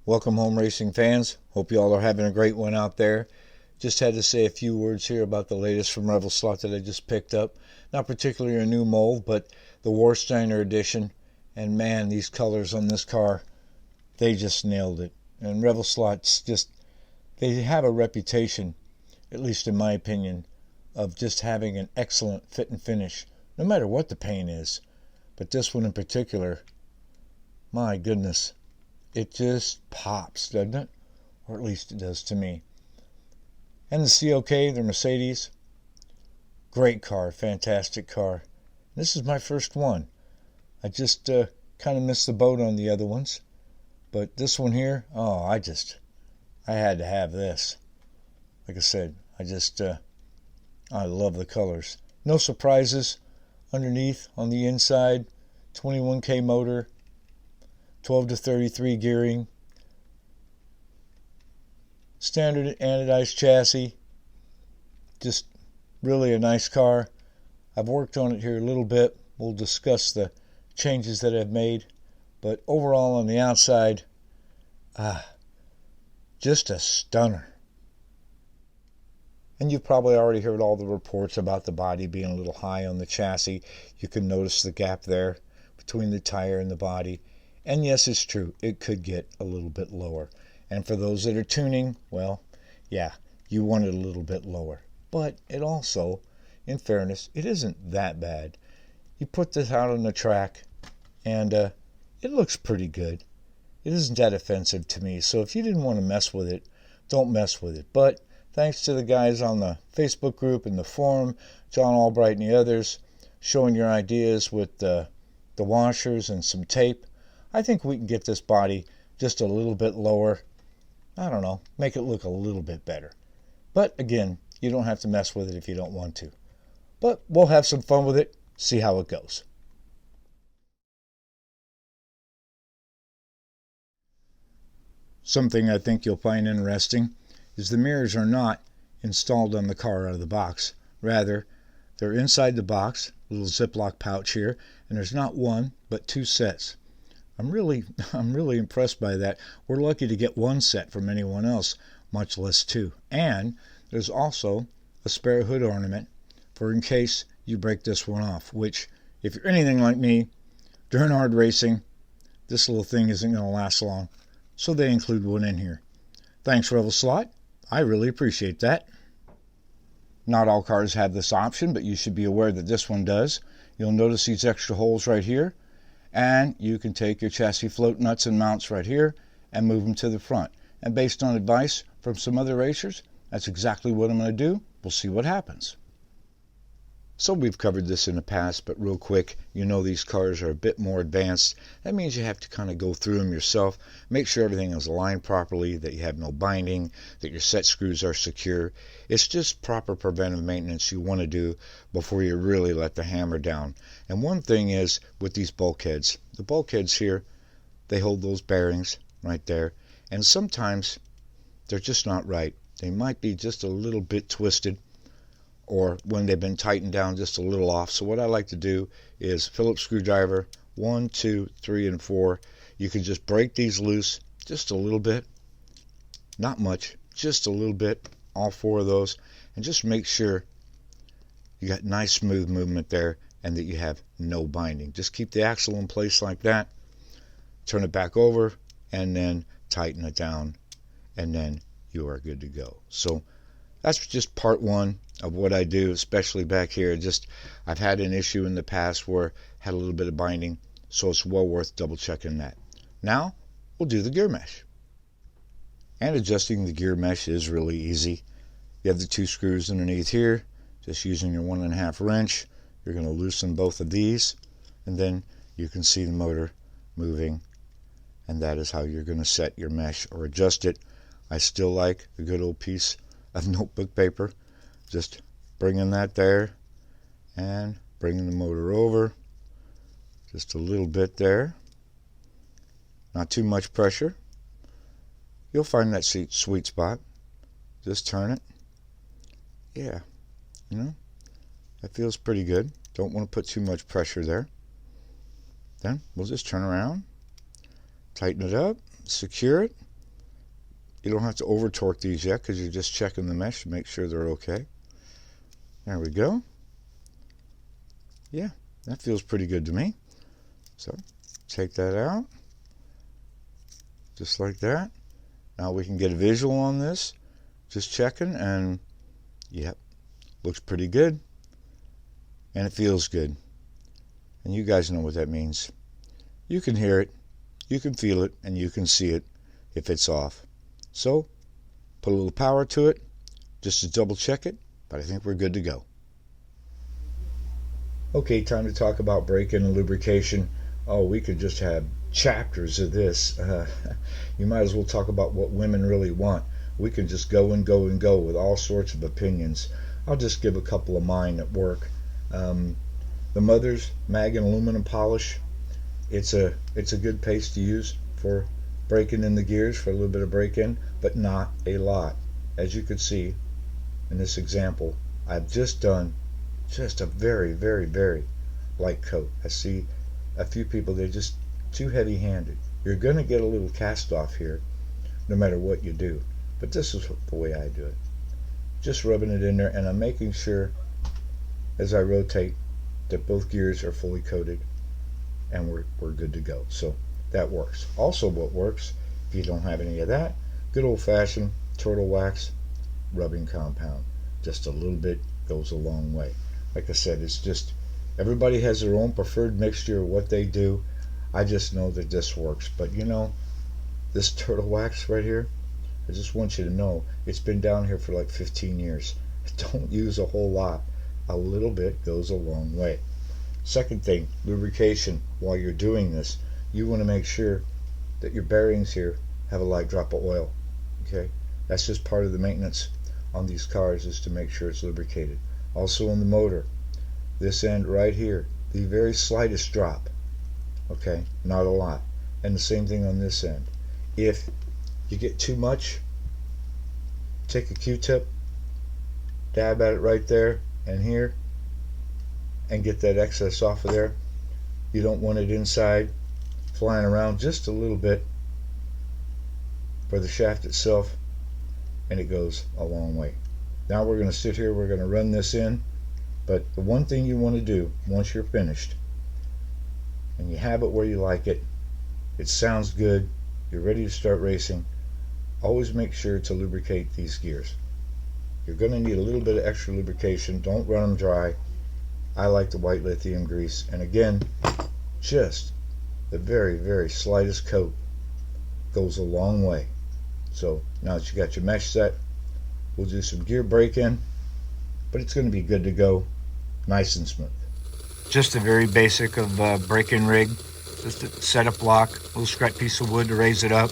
Welcome home, racing fans. Hope you all are having a great one out there. Just had to say a few words here about the latest from Revoslot that I just picked up. Not particularly a new mold, but the Warsteiner edition. And man, these colors on this car, they just nailed it. And Revoslot's just, they have a reputation, at least in my opinion, of just having an excellent fit and finish, no matter what the paint is. But this one in particular, my goodness, it just pops, doesn't it? Or at least it does to me. And the CLK, the Mercedes, great car, fantastic car. This is my first one. I just kind of missed the boat on the other ones. But this one here, oh, I had to have this. Like I said, I love the colors. No surprises underneath on the inside. 21K motor, 12 to 33 gearing, standard anodized chassis. Just really a nice car. I've worked on it here a little bit. We'll discuss the changes that I've made, but overall on the outside, just a stunner. And you've probably already heard all the reports about the body being a little high on the chassis. You can notice the gap there between the tire and the body. And yes, it's true, it could get a little bit lower. And for those that are tuning, well, yeah, you want it a little bit lower. But it also, in fairness, it isn't that bad. You put this out on the track, and it looks pretty good. It isn't that offensive to me. So if you didn't want to mess with it, don't mess with it. But thanks to the guys on the Facebook group and the forum, John Albright and the others, showing your ideas with the washers and some tape, I think we can get this body just a little bit lower. I don't know, make it look a little bit better. But again, you don't have to mess with it if you don't want to. But we'll have some fun with it, see how it goes. Something I think you'll find interesting is the mirrors are not installed on the car out of the box. Rather, they're inside the box, a little Ziploc pouch here, and there's not one, but two sets. I'm really impressed by that. We're lucky to get one set from anyone else, much less two. And there's also a spare hood ornament for in case you break this one off, which, if you're anything like me, during hard racing, this little thing isn't going to last long. So they include one in here. Thanks, Revoslot. I really appreciate that. Not all cars have this option, but you should be aware that this one does. You'll notice these extra holes right here. And you can take your chassis float nuts and mounts right here and move them to the front. And based on advice from some other racers, that's exactly what I'm going to do. We'll see what happens. So we've covered this in the past, but real quick, you know these cars are a bit more advanced. That means you have to kind of go through them yourself, make sure everything is aligned properly, that you have no binding, that your set screws are secure. It's just proper preventive maintenance you want to do before you really let the hammer down. And one thing is with these bulkheads, the bulkheads here, they hold those bearings right there, and sometimes they're just not right. They might be just a little bit twisted, or when they've been tightened down just a little off. So what I like to do is Phillips screwdriver 1, 2, 3, and 4. You can just break these loose just a little bit, not much, just a little bit, all 4 of those, and just make sure you got nice smooth movement there and that you have no binding. Just keep the axle in place like that, turn it back over, and then tighten it down, and then you are good to go. So that's just part 1 of what I do, especially back here. I've had an issue in the past where I had a little bit of binding, so it's well worth double checking that. Now we'll do the gear mesh. And adjusting the gear mesh is really easy. You have the 2 screws underneath here. Just using your 1.5 wrench, you're going to loosen both of these, and then you can see the motor moving, and that is how you're going to set your mesh or adjust it. I still like a good old piece of notebook paper. Just bringing that there and bringing the motor over just a little bit there, not too much pressure. You'll find that sweet spot. Just turn it. Yeah, that feels pretty good. Don't want to put too much pressure there. Then we'll just turn around, tighten it up, secure it, You don't have to over torque these yet because you're just checking the mesh to make sure they're okay. There we go. Yeah, that feels pretty good to me. So take that out, just like that. Now we can get a visual on this, just checking, and yep, looks pretty good. And it feels good. And you guys know what that means. You can hear it, you can feel it, and you can see it if it's off. So put a little power to it just to double check it, but I think we're good to go. Okay, time to talk about braking and lubrication. Oh, we could just have chapters of this. You might as well talk about what women really want. We can just go and go and go with all sorts of opinions. I'll just give a couple of mine at work. The Mother's mag and aluminum polish. It's a good paste to use for braking in the gears, for a little bit of break-in, but not a lot. As you can see in this example, I've just done just a very, very, very light coat. I see a few people, they're just too heavy-handed. You're going to get a little cast off here no matter what you do, but this is the way I do it. Just rubbing it in there, and I'm making sure as I rotate that both gears are fully coated and we're good to go. So that works. Also, what works, if you don't have any of that, good old-fashioned turtle wax rubbing compound. Just a little bit goes a long way. Like I said, it's just everybody has their own preferred mixture of what they do. I just know that this works. But you know, this turtle wax right here, I just want you to know it's been down here for like 15 years. Don't use a whole lot. A little bit goes a long way. Second thing, lubrication. While you're doing this, you want to make sure that your bearings here have a light drop of oil. Okay, that's just part of the maintenance on these cars, is to make sure it's lubricated. Also on the motor, this end right here, the very slightest drop. Okay, not a lot. And the same thing on this end. If you get too much, take a Q-tip, dab at it right there and here, and get that excess off of there. You don't want it inside flying around, just a little bit for the shaft itself, and it goes a long way. Now we're going to sit here, we're going to run this in, but the one thing you want to do once you're finished and you have it where you like it, it sounds good, you're ready to start racing, always make sure to lubricate these gears. You're going to need a little bit of extra lubrication. Don't run them dry. I like the white lithium grease, and again, just the very, very slightest coat goes a long way. So now that you got your mesh set, we'll do some gear break-in, but it's going to be good to go, nice and smooth. Just a very basic of break-in rig. Just a setup block, a little scrap piece of wood to raise it up.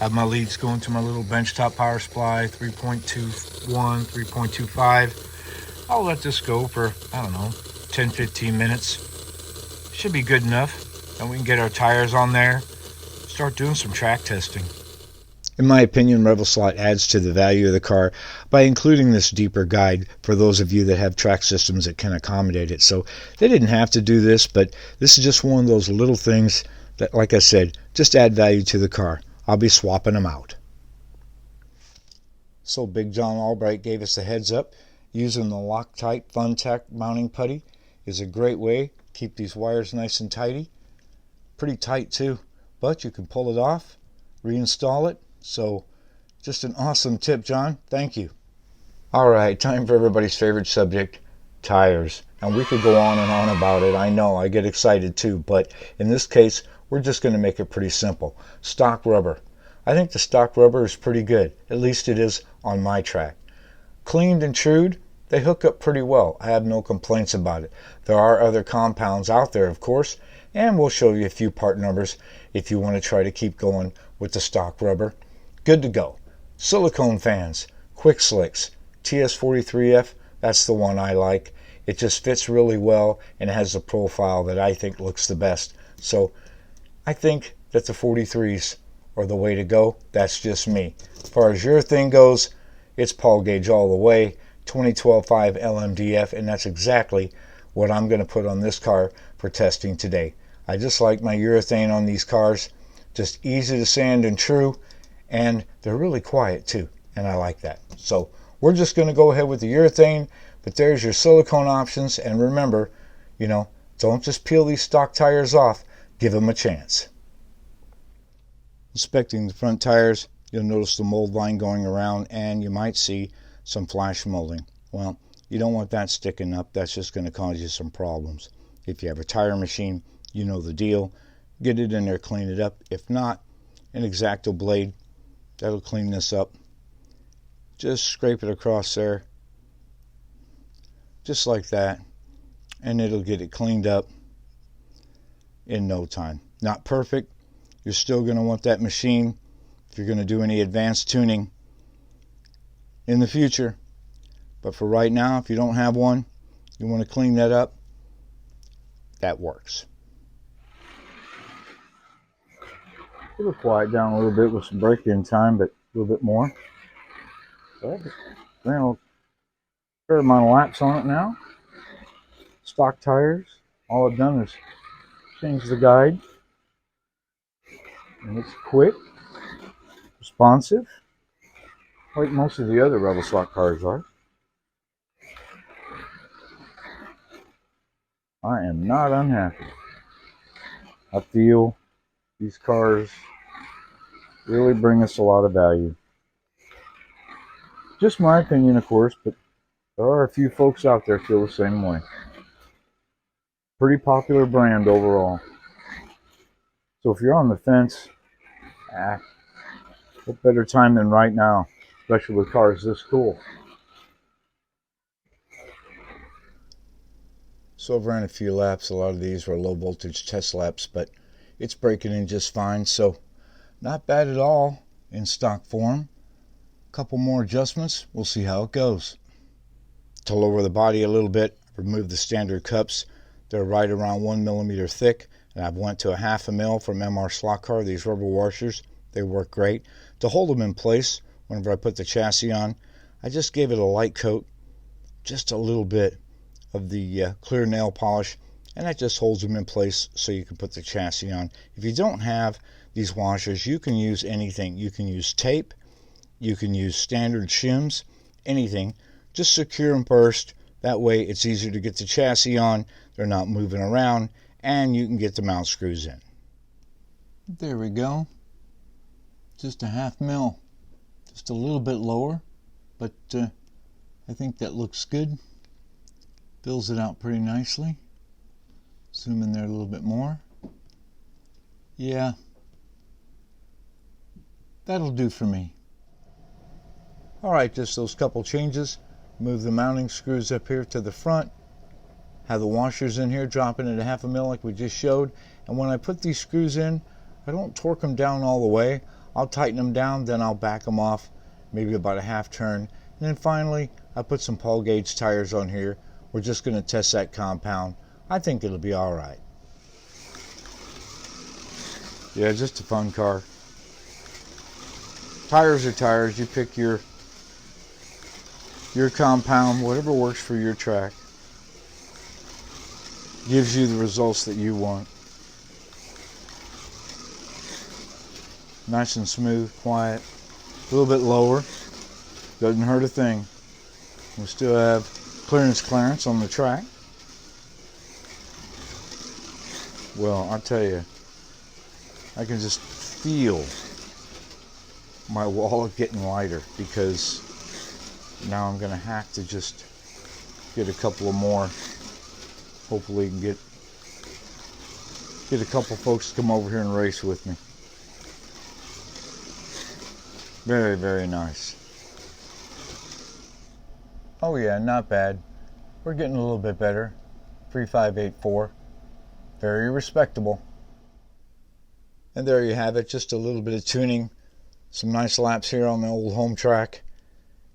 Have my leads going to my little benchtop power supply, 3.21, 3.25. I'll let this go for, I don't know, 10-15 minutes. Should be good enough. Then we can get our tires on there, start doing some track testing. In my opinion, Revoslot adds to the value of the car by including this deeper guide for those of you that have track systems that can accommodate it. So they didn't have to do this, but this is just one of those little things that, like I said, just add value to the car. I'll be swapping them out. So Big John Albright gave us a heads up. Using the Loctite Fun-Tech mounting putty is a great way to keep these wires nice and tidy. Pretty tight too, but you can pull it off, reinstall it. So just an awesome tip, John. Thank you. All right, time for everybody's favorite subject, tires. And we could go on and on about it. I know, I get excited too, but in this case, we're just going to make it pretty simple. Stock rubber. I think the stock rubber is pretty good. At least it is on my track. Cleaned and trued, they hook up pretty well. I have no complaints about it. There are other compounds out there, of course, and we'll show you a few part numbers if you want to try to keep going with the stock rubber. Good to go. Silicone fans, quick slicks, TS43F, that's the one I like. It just fits really well and it has the profile that I think looks the best. So I think that the 43s are the way to go. That's just me. As far as your thing goes, it's Paul Gauge all the way, 2012-5 LMDF, and that's exactly what I'm going to put on this car for testing today. I just like my urethane on these cars. Just easy to sand and true, and they're really quiet too, and I like that. So we're just going to go ahead with the urethane, but there's your silicone options. And remember, don't just peel these stock tires off, give them a chance. Inspecting the front tires, you'll notice the mold line going around, and you might see some flash molding. Well, you don't want that sticking up. That's just going to cause you some problems. If you have a tire machine, you know the deal. Get it in there, clean it up. If not, an X-Acto blade, that'll clean this up. Just scrape it across there, just like that, and it'll get it cleaned up in no time. Not perfect. You're still going to want that machine if you're going to do any advanced tuning in the future. But for right now, if you don't have one, you want to clean that up, that works. It'll quiet down a little bit with some break-in time, but a little bit more. So I've ran a fair amount of laps on it now. Stock tires. All I've done is change the guide. And it's quick, responsive, like most of the other Revoslot cars are. I am not unhappy. I feel these cars really bring us a lot of value. Just my opinion, of course, but there are a few folks out there feel the same way. Pretty popular brand overall. So if you're on the fence, what better time than right now, especially with cars this cool. So I've ran a few laps. A lot of these were low voltage test laps, but it's breaking in just fine. So not bad at all in stock form. A couple more adjustments. We'll see how it goes. To lower the body a little bit, remove the standard cups. They're right around 1 millimeter thick, and I've went to a 1/2 mil from MR Slot Car. These rubber washers, they work great. To hold them in place whenever I put the chassis on, I just gave it a light coat, just a little bit of the clear nail polish, and that just holds them in place so you can put the chassis on. If you don't have these washers, you can use anything. You can use tape, you can use standard shims, anything. Just secure them first. That way it's easier to get the chassis on. They're not moving around, and you can get the mount screws in. There we go. Just a 1/2 mil. Just a little bit lower, but I think that looks good. Fills it out pretty nicely. Zoom in there a little bit more. Yeah, that'll do for me. Alright, just those couple changes. Move the mounting screws up here to the front. Have the washers in here, dropping at a 1/2 mil like we just showed. And when I put these screws in, I don't torque them down all the way. I'll tighten them down, then I'll back them off, maybe about a 1/2 turn. And then finally, I put some Paul gauge tires on here. We're just going to test that compound. I think it'll be alright. Yeah, just a fun car. Tires are tires. You pick your compound, whatever works for your track. Gives you the results that you want. Nice and smooth, quiet. A little bit lower. Doesn't hurt a thing. We still have clearance on the track. Well, I tell you, I can just feel my wallet getting lighter, because now I'm going to have to just get a couple of more. Hopefully you can get a couple folks to come over here and race with me. Very, very nice. Oh yeah, not bad. We're getting a little bit better. 3584. Very respectable. And there you have it, just a little bit of tuning. Some nice laps here on the old home track.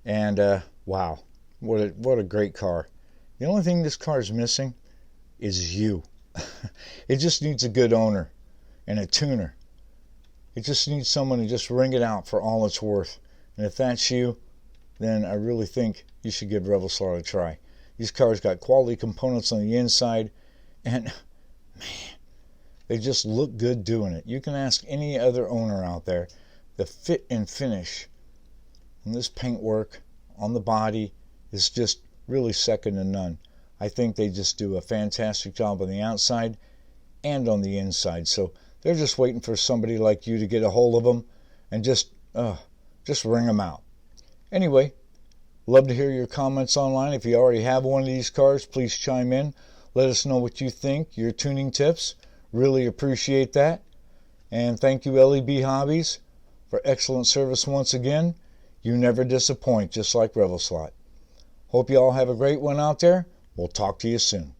And wow, what a great car. The only thing this car is missing is you. It just needs a good owner and a tuner. It just needs someone to just wring it out for all it's worth. And if that's you, then I really think you should give Revoslot a try. These cars got quality components on the inside, and man, they just look good doing it. You can ask any other owner out there. the fit and finish on this paintwork on the body is just really second to none. I think they just do a fantastic job on the outside and on the inside. So they're just waiting for somebody like you to get a hold of them and just ring them out. Anyway, love to hear your comments online. If you already have one of these cars, please chime in. Let us know what you think, your tuning tips. Really appreciate that. And thank you, LEB Hobbies, for excellent service once again. You never disappoint, just like Revoslot. Hope you all have a great one out there. We'll talk to you soon.